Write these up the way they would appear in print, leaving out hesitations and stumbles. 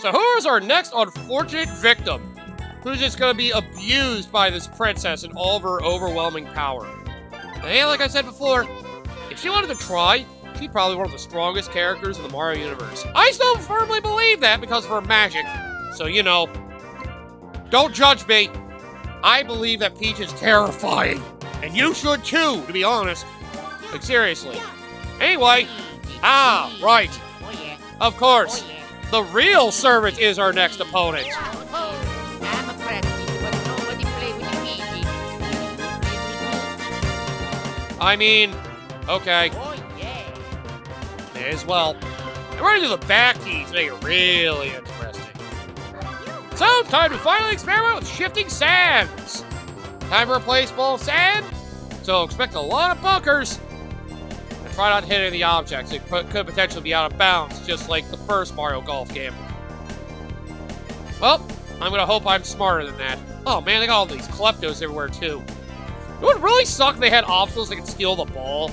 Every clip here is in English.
So who is our next unfortunate victim? Who's just gonna be abused by this princess and all of her overwhelming power? And like I said before, if she wanted to try, she's probably one of the strongest characters in the Mario universe. I still firmly believe that because of her magic. So, you know, don't judge me. I believe that Peach is terrifying. And you should too, to be honest. Like, seriously. Anyway, right. Of course, the real servant is our next opponent. I mean, okay. May as well. And we're gonna do the back keys to make it really interesting. So, time to finally experiment with shifting sands. Time to replace ball of sand. So expect a lot of bunkers. And try not to hit any of the objects. It could potentially be out of bounds, just like the first Mario Golf game. Well, I'm gonna hope I'm smarter than that. Oh man, they got all these kleptos everywhere too. It would really suck if they had obstacles that could steal the ball.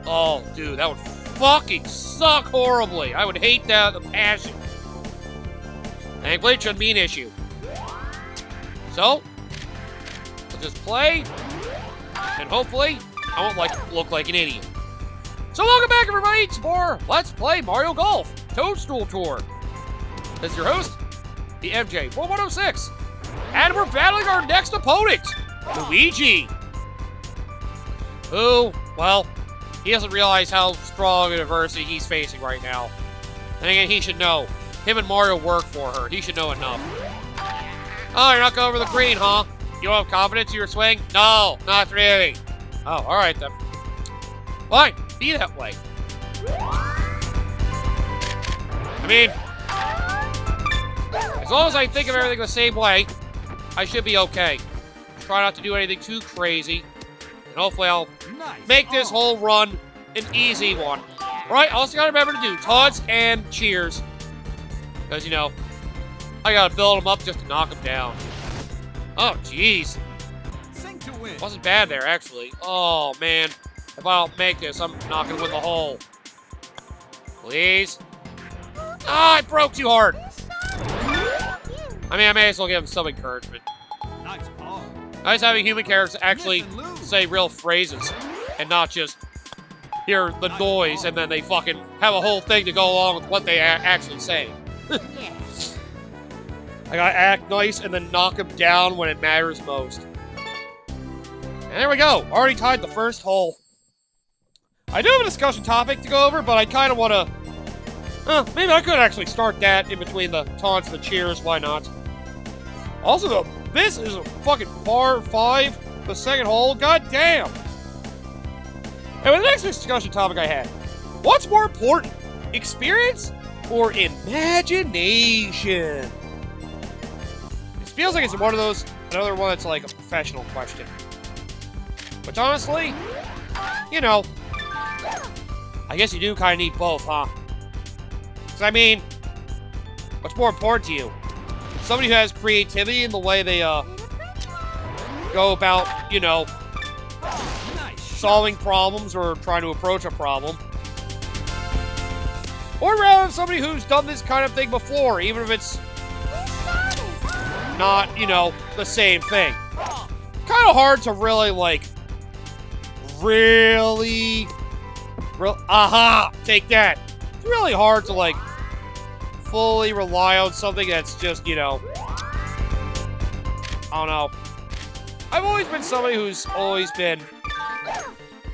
Oh, dude, that would fucking suck horribly. I would hate that with a passion. Thankfully, it shouldn't be an issue. So, we'll just play, and hopefully, I won't look like an idiot. So welcome back, everybody, to more Let's Play Mario Golf Toadstool Tour. This is your host, the MJ4106, and we're battling our next opponent, Luigi. Who, well, he doesn't realize how strong an adversity he's facing right now. And again, he should know. Him and Mario work for her. He should know enough. Oh, you're not going over the green, huh? You don't have confidence in your swing? No, not really. Oh, alright then. Fine, be that way. I mean, as long as I think of everything the same way, I should be okay. Try not to do anything too crazy. And hopefully I'll make this whole run an easy one. Alright, I also gotta remember to do taunts and cheers. Because, you know, I gotta build them up just to knock them down. Oh, jeez. Wasn't bad there, actually. Oh, man. If I don't make this, I'm not gonna win the hole. Please. Ah, I broke too hard. I mean, I may as well give him some encouragement. Nice having human characters actually say real phrases and not just hear the noise and then they fucking have a whole thing to go along with what they actually say. I gotta act nice and then knock him down when it matters most. And there we go. Already tied the first hole. I do have a discussion topic to go over, but I kind of want to... maybe I could actually start that in between the taunts and the cheers. Why not? Also, this is a fucking par 5, the second hole. God damn. And the next discussion topic I had. What's more important? Experience or imagination? It feels like it's one of those, another one that's like a professional question. Which honestly, you know, I guess you do kind of need both, huh? Because I mean, what's more important to you? Somebody who has creativity in the way they, go about, you know, solving problems or trying to approach a problem. Or rather, somebody who's done this kind of thing before, even if it's not, you know, the same thing. Kind of hard to really, like, take that. It's really hard to, like, fully rely on something that's just, you know, I don't know. I've always been somebody who's always been,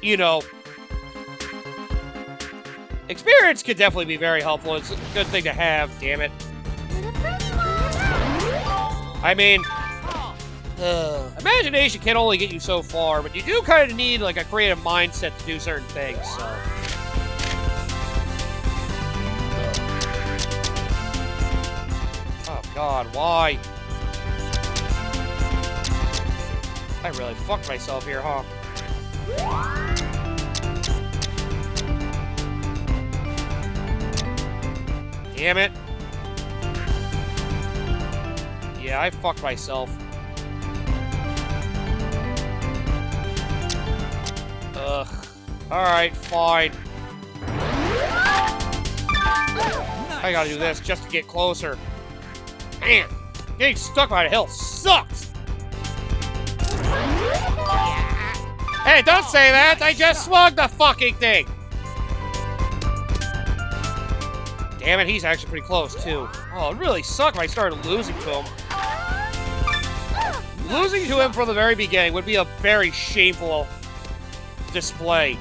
you know, experience could definitely be very helpful. It's a good thing to have, damn it. I mean, imagination can only get you so far, but you do kind of need, like, a creative mindset to do certain things, so. Oh, God, why? I really fucked myself here, huh? Damn it. Yeah, I fucked myself. Ugh. Alright, fine. I gotta do this just to get closer. Man, getting stuck behind a hill sucks. Hey, don't say that! I just slugged the fucking thing! Damn it, he's actually pretty close, too. Oh, it really sucked when I started losing to him. Losing to him from the very beginning would be a very shameful display.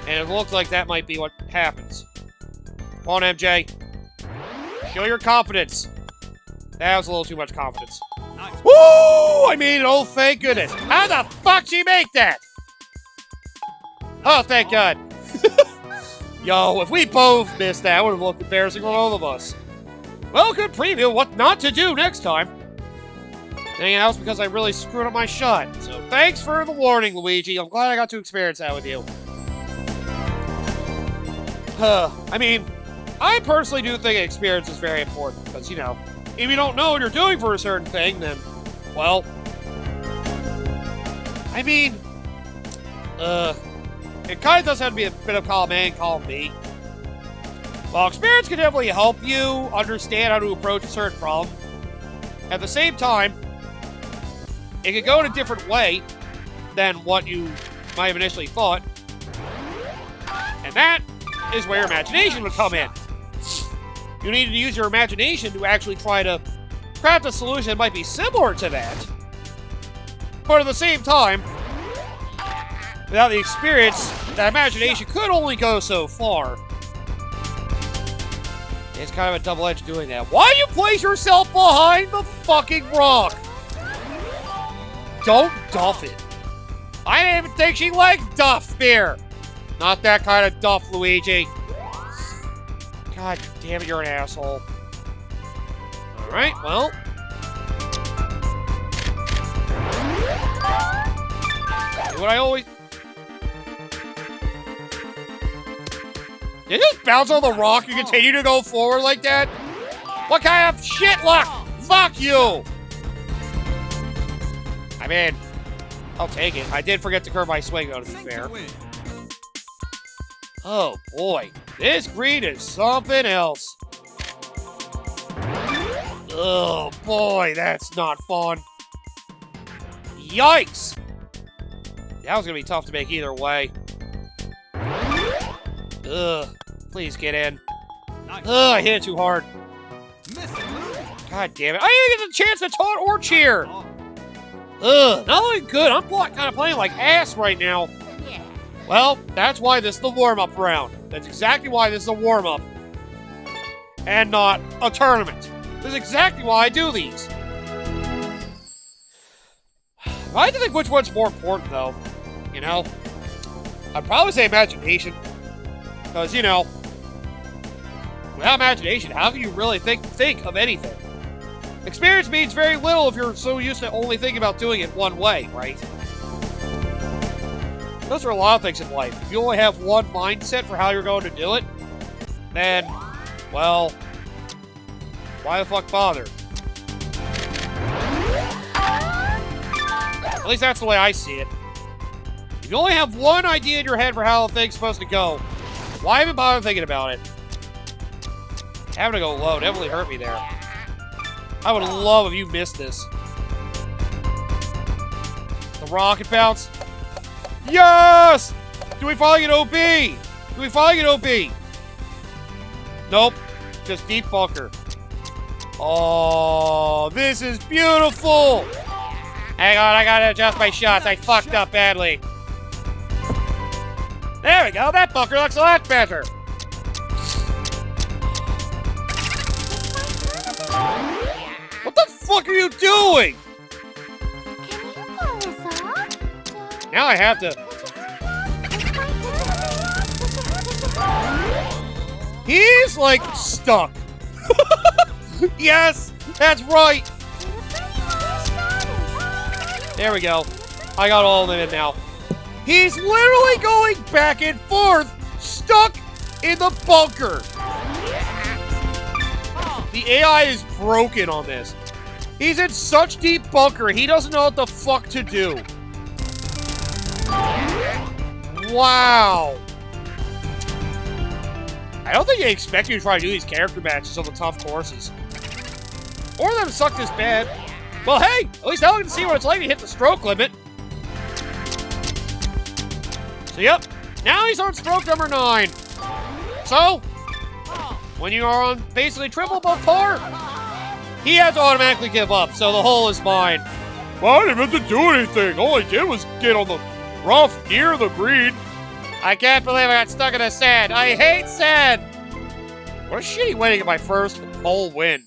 And it looks like that might be what happens. Come on, MJ. Show your confidence. That was a little too much confidence. Nice. Woo! I made it, oh, thank goodness. How the fuck did she make that? Oh, thank God. Yo, if we both missed that, it would have looked embarrassing for all of us. Well, good preview of what not to do next time. Anything else because I really screwed up my shot. So thanks for the warning, Luigi. I'm glad I got to experience that with you. I mean, I personally do think experience is very important. Because, you know, if you don't know what you're doing for a certain thing, then, well... I mean... It kind of does have to be a bit of column A and column B. While experience can definitely help you understand how to approach a certain problem, at the same time, it can go in a different way than what you might have initially thought. And that is where your imagination would come in. You need to use your imagination to actually try to craft a solution that might be similar to that. But at the same time, without the experience, that imagination could only go so far. It's kind of a double-edged doing that. Why do you place yourself behind the fucking rock? Don't duff it. I didn't even think she liked duff beer. Not that kind of duff, Luigi. God damn it, you're an asshole. Alright, well. Do what I always... Did you just bounce on the rock and continue to go forward like that? What kind of shit luck? Fuck you! I mean, I'll take it. I did forget to curve my swing, though, to be fair. Oh, boy. This green is something else. Oh, boy, that's not fun. Yikes! That was gonna be tough to make either way. Ugh, please get in. Ugh, I hit it too hard. God damn it. I didn't get the chance to taunt or cheer. Ugh, not looking good. I'm kind of playing like ass right now. Well, that's why this is the warm-up round. That's exactly why this is a warm-up. And not a tournament. This is exactly why I do these. If I had to think which one's more important, though, you know, I'd probably say imagination. Because, you know, without imagination, how can you really think of anything? Experience means very little if you're so used to only thinking about doing it one way, right? Those are a lot of things in life. If you only have one mindset for how you're going to do it, then, well, why the fuck bother? At least that's the way I see it. If you only have one idea in your head for how the thing's supposed to go, why even bother thinking about it? Having to go low definitely hurt me there. I would love if you missed this. The rocket bounce. Yes! Do we finally get OB? Do we finally get OB? Nope. Just deep bunker. Oh, this is beautiful! Hang on, I gotta adjust my shots. I fucked up badly. There we go. That bunker looks a lot better. What the fuck are you doing? Can you pull this off? Now I have to. He's like stuck. Yes, that's right. There we go. I got all of them in now. He's literally going back and forth, stuck in the bunker. The AI is broken on this. He's in such deep bunker, he doesn't know what the fuck to do. Wow. I don't think they expect you to try to do these character matches on the tough courses. Or them sucked this bad. Well, hey, at least now we can see what it's like to hit the stroke limit. So, yep, now he's on stroke number 9. So, when you are on basically triple above par, he has to automatically give up, so the hole is mine. Well, I didn't have to do anything. All I did was get on the rough near the green. I can't believe I got stuck in the sand. I hate sand. What a shitty way to get my first hole win.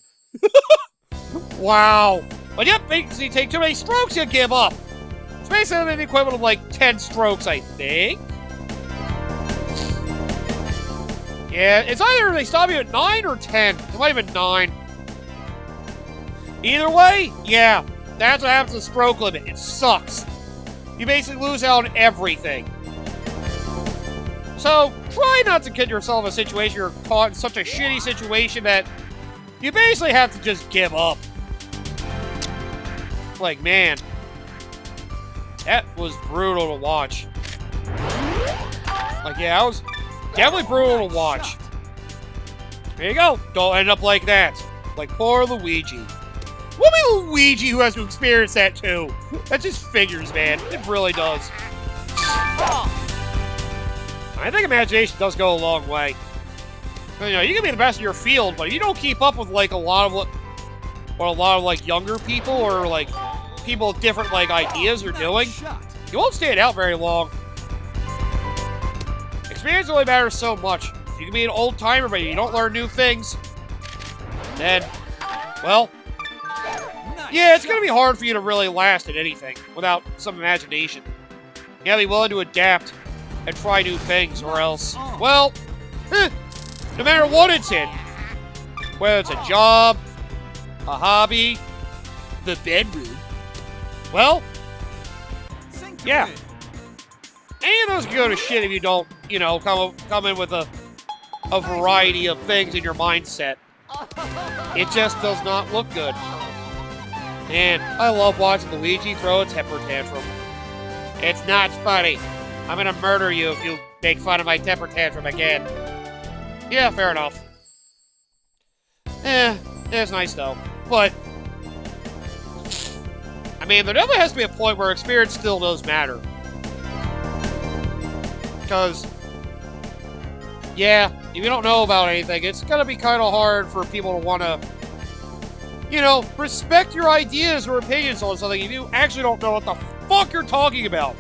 Wow. But yep, basically you take too many strokes, you give up. It's basically the equivalent of like 10 strokes, I think. Yeah, it's either they stop you at 9 or 10. It might have been 9. Either way, yeah, that's what happens to the stroke limit. It sucks. You basically lose out on everything. So, try not to get yourself in a situation you're caught in such a shitty situation that you basically have to just give up. Like, man, that was brutal to watch. Like, yeah, that was definitely brutal to watch. There you go. Don't end up like that. Like poor Luigi. What be Luigi who has to experience that too? That just figures, man. It really does. I think imagination does go a long way. You know, you can be the best in your field, but if you don't keep up with like a lot of like younger people or like people with different like ideas are doing, you won't stand out very long. Experience only matters so much. You can be an old timer, but you don't learn new things. Then, well, yeah, it's gonna be hard for you to really last at anything without some imagination. You gotta be willing to adapt and try new things, or else, well, no matter what it's in, whether it's a job, a hobby, the bedroom, well, yeah, any of those can go to shit if you don't, you know, come in with a variety of things in your mindset. It just does not look good. And I love watching Luigi throw a temper tantrum. It's not funny. I'm gonna murder you if you make fun of my temper tantrum again. Yeah, fair enough. It's nice though. But, I mean, there definitely has to be a point where experience still does matter. Because, yeah, if you don't know about anything, it's gonna be kind of hard for people to want to, you know, respect your ideas or opinions on something if you actually don't know what the fuck you're talking about.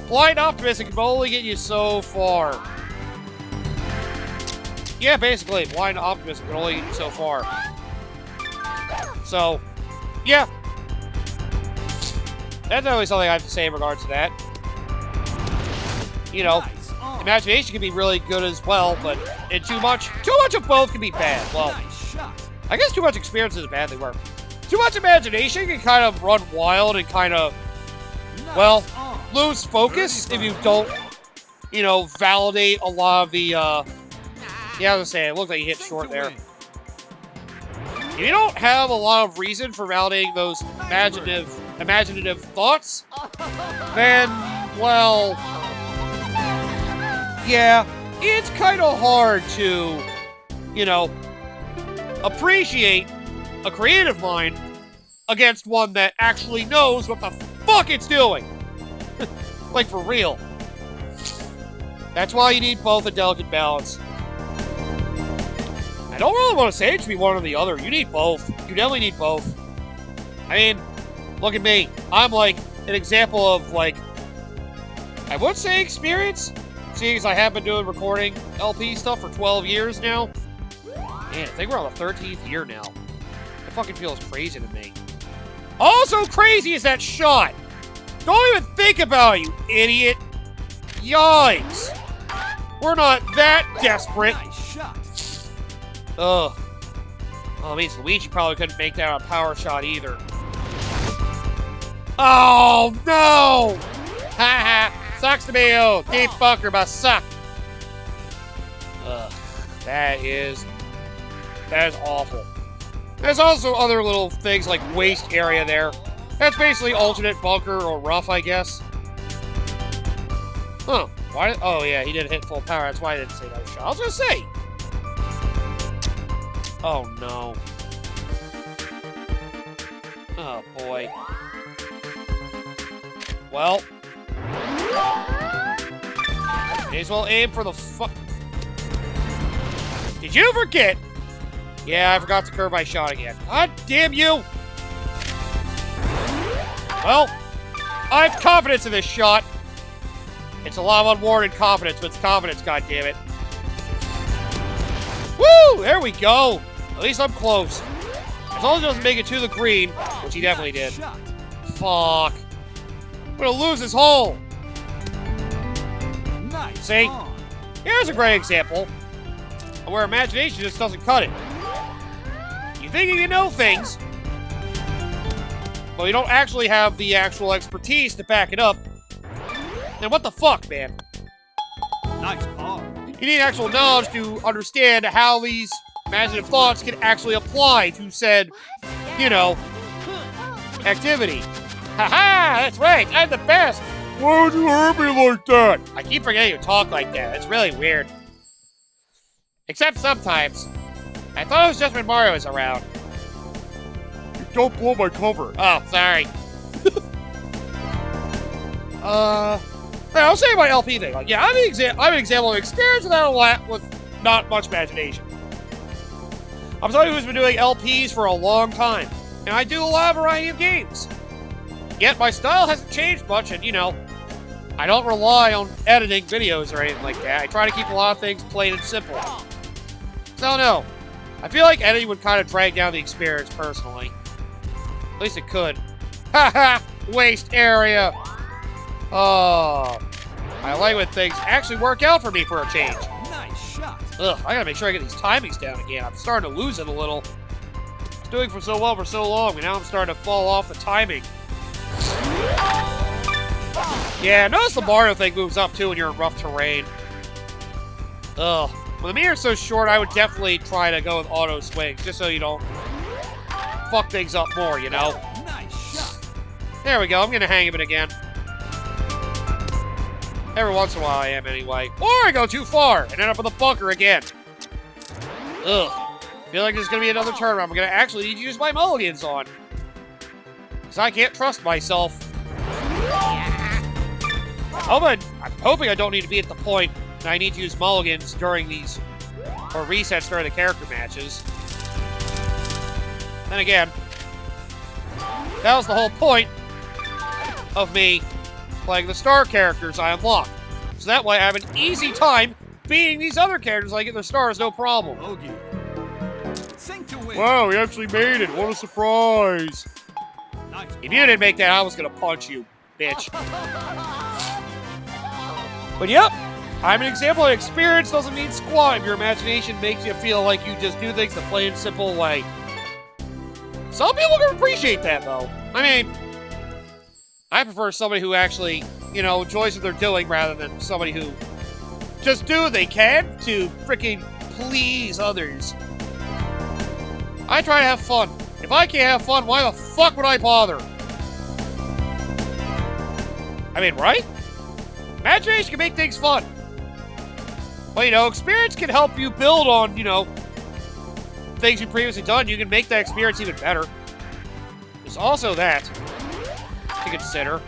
Blind optimism can only get you so far. Yeah, basically, blind optimism can only get you so far. So, yeah. That's always something I have to say in regards to that. You know, imagination can be really good as well, but too much of both can be bad. Well, I guess too much experience is a bad thing. Where too much imagination can kind of run wild and kind of, well, lose focus if you don't, you know, validate a lot of the, yeah, I was gonna say, it looked like you hit short there. If you don't have a lot of reason for validating those imaginative thoughts, then, well, yeah, it's kind of hard to, you know, appreciate a creative mind against one that actually knows what the fuck it's doing. Like, for real. That's why you need both a delicate balance. I don't really want to say it should be one or the other. You need both. You definitely need both. I mean, look at me. I'm like an example of, like, I would say experience, seeing as I have been doing recording LP stuff for 12 years now. Man, I think we're on the 13th year now. It fucking feels crazy to me. Also crazy is that shot. Don't even think about it, you idiot. Yikes. We're not that desperate. Ugh. Oh, it means Luigi probably couldn't make that on a power shot either. Oh, no! Haha. Sucks to be you. Deep bunker must suck. Ugh. That is awful. There's also other little things like waste area there. That's basically alternate bunker or rough, I guess. Huh. Why? Oh, yeah, he did hit full power. That's why I didn't say that shot. I was gonna say. Oh, no. Oh, boy. Well. May as well aim for the Did you forget? Yeah, I forgot to curve my shot again. God damn you! Well, I have confidence in this shot. It's a lot of unwarranted confidence, but it's confidence, goddammit. Woo! There we go. At least I'm close. As long as he doesn't make it to the green, which he definitely did. Fuck. I'm gonna lose this hole. Nice. See? Here's a great example of where imagination just doesn't cut it. You think you know things, but you don't actually have the actual expertise to back it up. And what the fuck, man? Nice ball. You need actual knowledge to understand how these imaginative thoughts can actually apply to said, you know, activity. Haha, that's right, I'm the best. Why'd you hurt me like that? I keep forgetting to talk like that. It's really weird. Except sometimes. I thought it was just when Mario was around. You don't blow my cover. Oh, sorry. I'll say my LP thing. Like, yeah, I'm an example of experience without a lot with not much imagination. I'm somebody who's been doing LPs for a long time, and I do a lot of variety of games. Yet my style hasn't changed much, and you know, I don't rely on editing videos or anything like that. I try to keep a lot of things plain and simple. So no, I feel like editing would kind of drag down the experience personally. At least it could. Haha, waste area. Oh, I like when things actually work out for me for a change. Nice shot. Ugh, I gotta make sure I get these timings down again. I'm starting to lose it a little. I was doing for so well for so long, and now I'm starting to fall off the timing. Yeah, notice the Mario thing moves up too when you're in rough terrain. Ugh. When the mirror's so short, I would definitely try to go with auto swings, just so you don't fuck things up more, you know? Nice shot. There we go, I'm gonna hang him it again. Every once in a while I am, anyway. Or I go too far and end up in the bunker again. Ugh. Feel like there's gonna be another turnaround. I'm gonna actually need to use my mulligans on. Because I can't trust myself. I'm hoping I don't need to be at the point that I need to use mulligans during these, or resets during the character matches. Then again, that was the whole point of me playing the star characters I unlock. So that way I have an easy time beating these other characters I get their stars no problem. Bogey. Sink to win. Wow, we actually made it. What a surprise. Nice If you didn't make that, I was going to punch you, bitch. But yep, I'm an example of experience doesn't mean squat if your imagination makes you feel like you just do things the plain and simple way. Some people can appreciate that, though. I mean, I prefer somebody who actually, you know, enjoys what they're doing rather than somebody who just do what they can to freaking please others. I try to have fun. If I can't have fun, why the fuck would I bother? I mean, right? Imagination can make things fun. Well, you know, experience can help you build on, you know, things you've previously done. You can make that experience even better. There's also that to consider.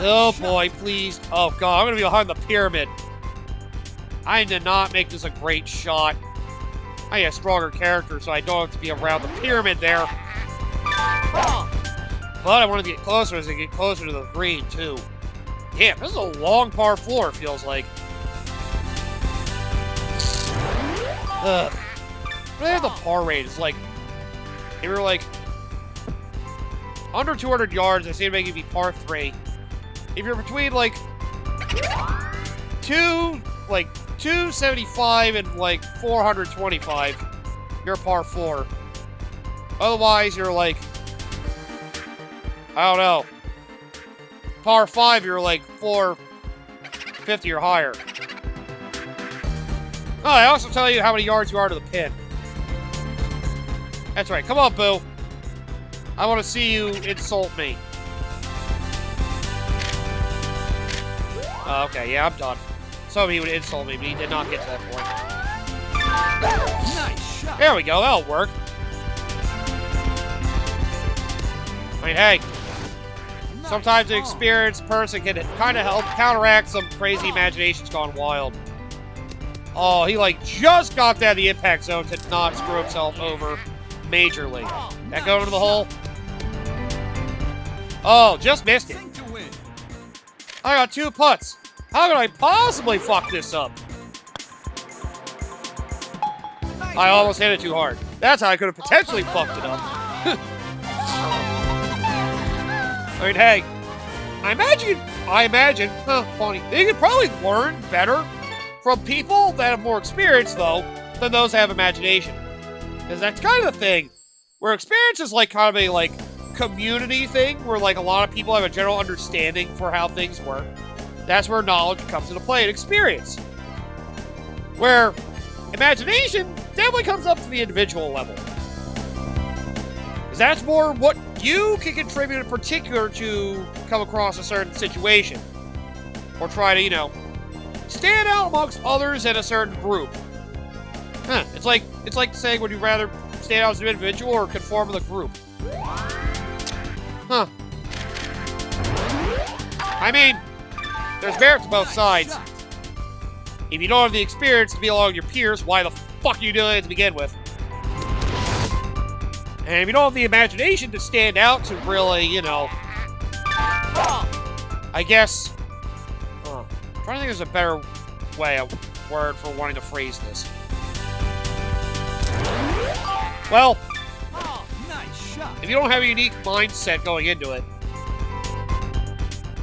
Oh boy, please. Oh god, I'm gonna be behind the pyramid. I did not make this a great shot. I need a stronger character, so I don't have to be around the pyramid there. But I wanted to get closer as I get closer to the green, too. Damn, this is a long par 4, it feels like. Ugh. Really, the par rate is like... If you're like... Under 200 yards, I say to make it be par 3. If you're between, like... 275 and, like, 425, you're par 4. Otherwise, you're like... I don't know. Par 5, you're like 450 or higher. Oh, I also tell you how many yards you are to the pin. That's right. Come on, Boo. I want to see you insult me. Oh, okay, yeah, I'm done. So he would insult me, but he did not get to that point. Nice shot. There we go. That'll work. mean, hey, sometimes an experienced person can kind of help counteract some crazy imaginations gone wild. Oh, he like just got that in the impact zone to not screw himself over majorly. That going into the hole? Oh, just missed it. I got 2 putts. How could I possibly fuck this up? I almost hit it too hard. That's how I could have potentially fucked it up. I mean, hey, I imagine, funny, they could probably learn better from people that have more experience, though, than those that have imagination. Because that's kind of the thing, where experience is like kind of a, like, community thing, where, like, a lot of people have a general understanding for how things work. That's where knowledge comes into play and experience. Where imagination definitely comes up to the individual level. Because that's more what you can contribute in particular to come across a certain situation. Or try to, you know, stand out amongst others in a certain group. It's like saying, would you rather stand out as an individual or conform to the group? I mean, there's merit to both sides. If you don't have the experience to be along with your peers, why the fuck are you doing it to begin with? And if you don't have the imagination to stand out to really, you know... I guess... I'm trying to think there's a better word for wanting to phrase this. Well, if you don't have a unique mindset going into it,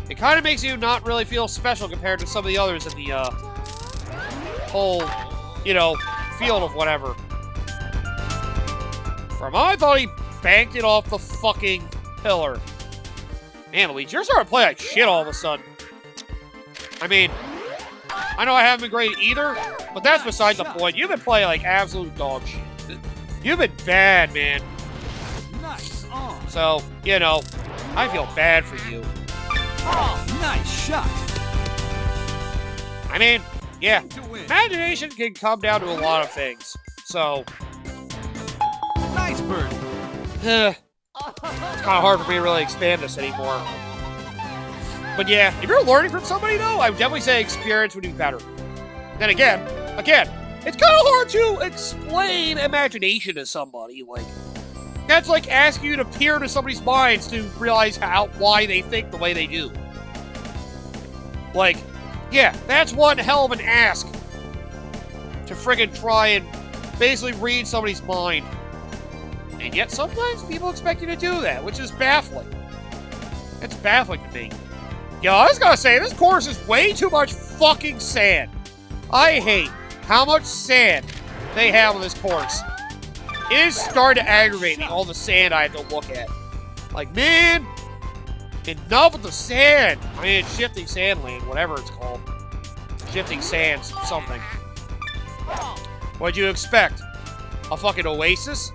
it kind of makes you not really feel special compared to some of the others in the whole, you know, field of whatever. I thought he banked it off the fucking pillar. Man, Luigi, you're starting to play like shit all of a sudden. I mean, I know I haven't been great either, but that's besides the point. You've been playing like absolute dog shit. You've been bad, man. So, you know, I feel bad for you. Nice shot. I mean, yeah, imagination can come down to a lot of things. So, nice bird. It's kind of hard for me to really expand this anymore. But yeah, if you're learning from somebody though, I would definitely say experience would be better. Then again, it's kind of hard to explain imagination to somebody. Like, that's like asking you to peer into somebody's minds to realize why they think the way they do. Like, yeah, that's one hell of an ask to friggin' try and basically read somebody's mind. And yet sometimes people expect you to do that, which is baffling. It's baffling to me. Yo, I was gonna say, this course is way too much fucking sand. I hate how much sand they have on this course. It is starting to aggravate me, all the sand I have to look at. Like, man, enough with the sand. I mean, it's Shifting Sandland, whatever it's called. Shifting Sands, something. What'd you expect? A fucking oasis?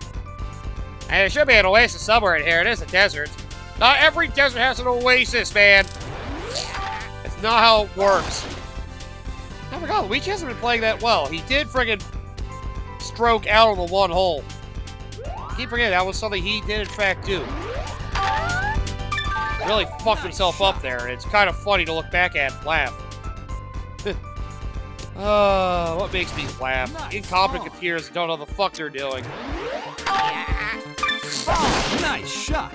And there should be an oasis somewhere in here. It is a desert. Not every desert has an oasis, man. It's not how it works. I forgot, Luigi hasn't been playing that well. He did friggin' stroke out of the one hole. I keep forgetting that was something he did in fact do. Really fucked himself up there, and it's kind of funny to look back at and laugh. What makes me laugh? Incompetent computers don't know the fuck they're doing. Nice shot.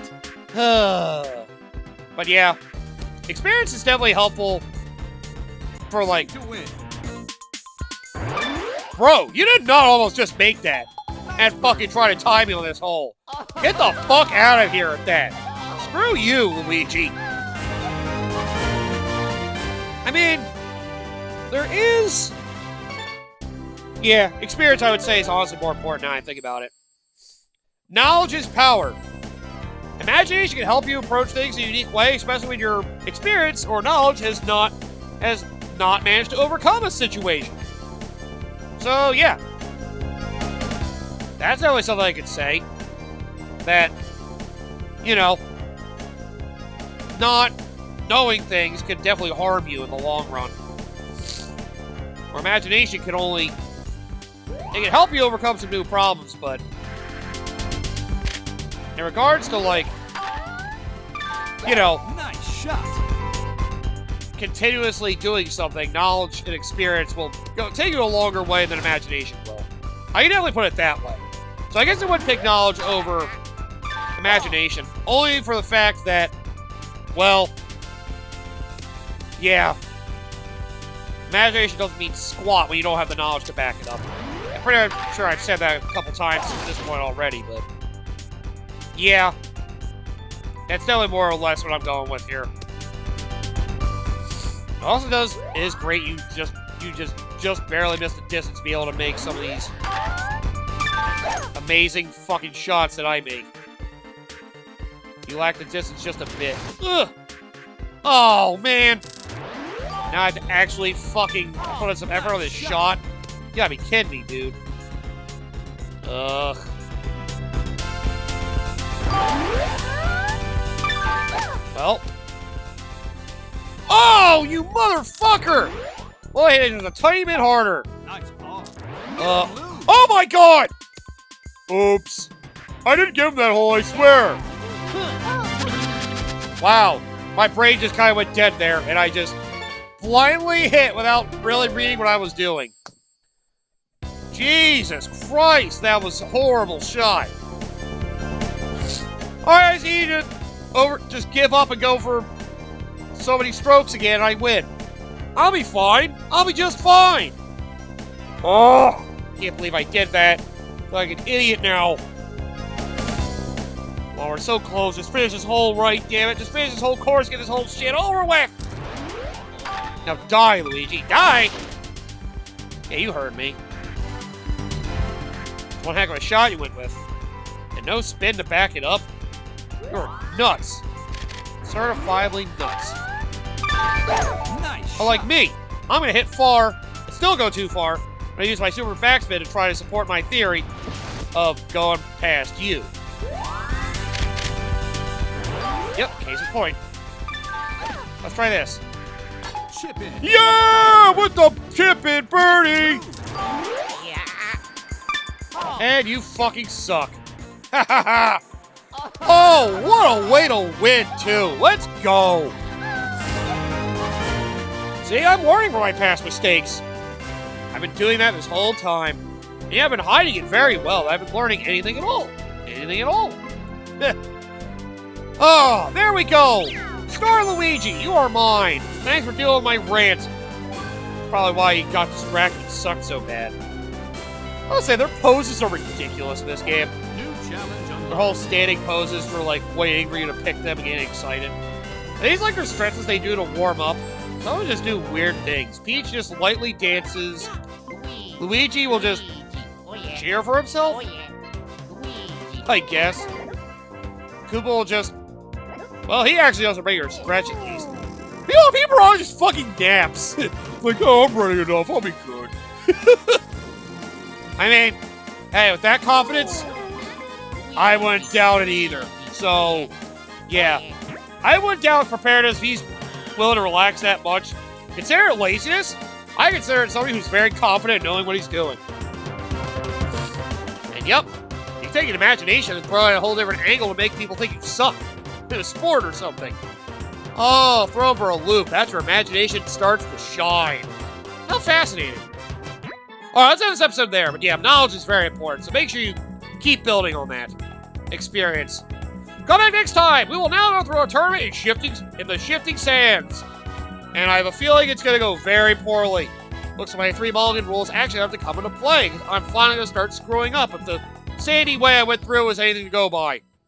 But yeah, experience is definitely helpful for like... Bro, you did not almost just make that and fucking try to tie me on this hole. Get the fuck out of here with that. Screw you, Luigi. I mean, there is... Yeah, experience, I would say, is honestly more important now I think about it. Knowledge is power. Imagination can help you approach things in a unique way, especially when your experience or knowledge has not managed to overcome a situation. So, yeah. That's the only something I could say. That, you know, not knowing things can definitely harm you in the long run. Or imagination can only... It can help you overcome some new problems, but... In regards to, like, you know, Nice shot. continuously doing something, knowledge and experience will take you a longer way than imagination will. I can definitely put it that way. So I guess I would pick knowledge over imagination, only for the fact that, well, yeah, imagination doesn't mean squat when you don't have the knowledge to back it up. I'm pretty sure I've said that a couple times at this point already, but yeah, that's definitely more or less what I'm going with here. It also is great. You just barely missed the distance to be able to make some of these amazing fucking shots that I make. You lack the distance just a bit. Ugh. Oh man! Now I have to actually fucking put in some effort on this shot. You gotta be kidding me, dude. Ugh. Well. Oh, you motherfucker! Well, I hit it just a tiny bit harder. Nice ball. Oh my god! Oops. I didn't give him that hole, I swear. Wow. My brain just kind of went dead there, and I just blindly hit without really reading what I was doing. Jesus Christ, that was a horrible shot. Alright, I see you just give up and go for so many strokes again, and I win. I'll be fine. I'll be just fine. Oh, can't believe I did that. I feel like an idiot now. Well, we're so close. Just finish this whole right, damn it. Just finish this whole course, get this whole shit over with. Now die, Luigi. Die! Yeah, you heard me. One heck of a shot you went with. And no spin to back it up. You're nuts. Certifiably nuts. Nice. Unlike me, I'm going to hit far, but still go too far. I'm going to use my super backspin to try to support my theory of going past you. Yep, case in point. Let's try this. Chip in. Yeah! With the chip in, birdie! And you fucking suck. Ha ha ha! Oh, what a way to win, too. Let's go. See, I'm learning from my past mistakes. I've been doing that this whole time. And I've been hiding it very well. I haven't been learning anything at all. Anything at all. Oh, there we go. Star Luigi, you are mine. Thanks for dealing with my rant. That's probably why you got distracted and sucked so bad. I'll say their poses are ridiculous in this game. New challenge on Their whole standing poses for like waiting for you to pick them and getting excited. These like their stretches they do to warm up. Some just do weird things. Peach just lightly dances. Luigi will just cheer for himself, I guess. Koopa will just... Well, he actually does a regular stretch at least. You know, people are just fucking naps. Like, oh, I'm running enough. I'll be good. I mean, hey, with that confidence, I wouldn't doubt it either. So, yeah. I wouldn't doubt preparedness if he's willing to relax that much. Consider it laziness. I consider it somebody who's very confident in knowing what he's doing. And yep, you take an imagination and throw it at a whole different angle to make people think you suck in a sport or something. Oh, throw him for a loop. That's where imagination starts to shine. How fascinating. Alright, let's end this episode there. But yeah, knowledge is very important, so make sure you keep building on that experience. Come back next time! We will now go through a tournament in the shifting sands. And I have a feeling it's going to go very poorly. Looks like my 3 mulligan rules actually have to come into play. I'm finally going to start screwing up if the sandy way I went through is anything to go by.